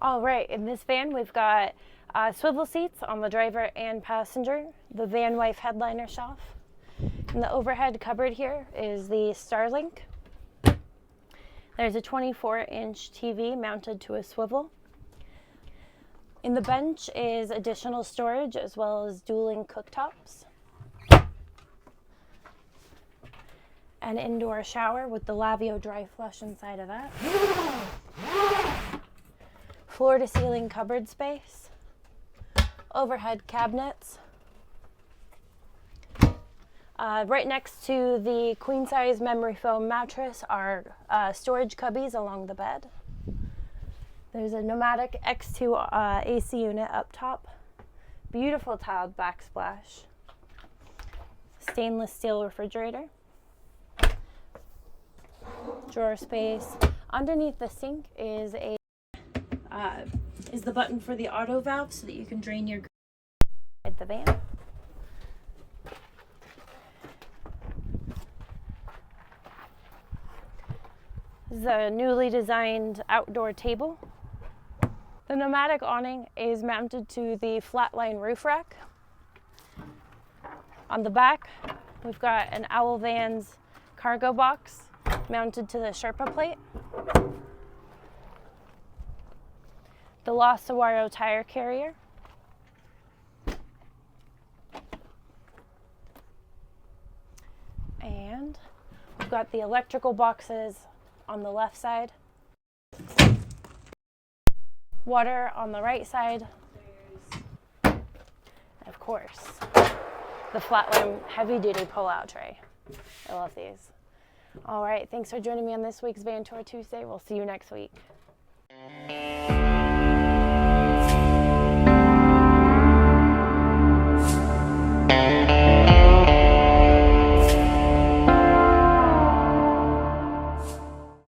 All right, in this van we've got swivel seats on the driver and passenger, the Van Wife headliner shelf. In the overhead cupboard here is the Starlink. There's a 24-inch TV mounted to a swivel. In the bench is additional storage as well as dueling cooktops. An indoor shower with the Lavio dry flush inside of that. Floor to ceiling cupboard space. Overhead cabinets. Right next to the queen size memory foam mattress are storage cubbies along the bed. There's a pneumatic X2 AC unit up top. Beautiful tiled backsplash. Stainless steel refrigerator. Drawer space. Underneath the sink is the button for the auto valve so that you can drain your at the van. This is a newly designed outdoor table. The pneumatic awning is mounted to the flatline roof rack. On the back, we've got an Owl Vans cargo box mounted to the Sherpa plate. The La Saguaro tire carrier. And we've got the electrical boxes on the left side. Water on the right side. And of course, the flatline heavy-duty pull-out tray. I love these. All right, thanks for joining me on this week's Van Tour Tuesday. We'll see you next week.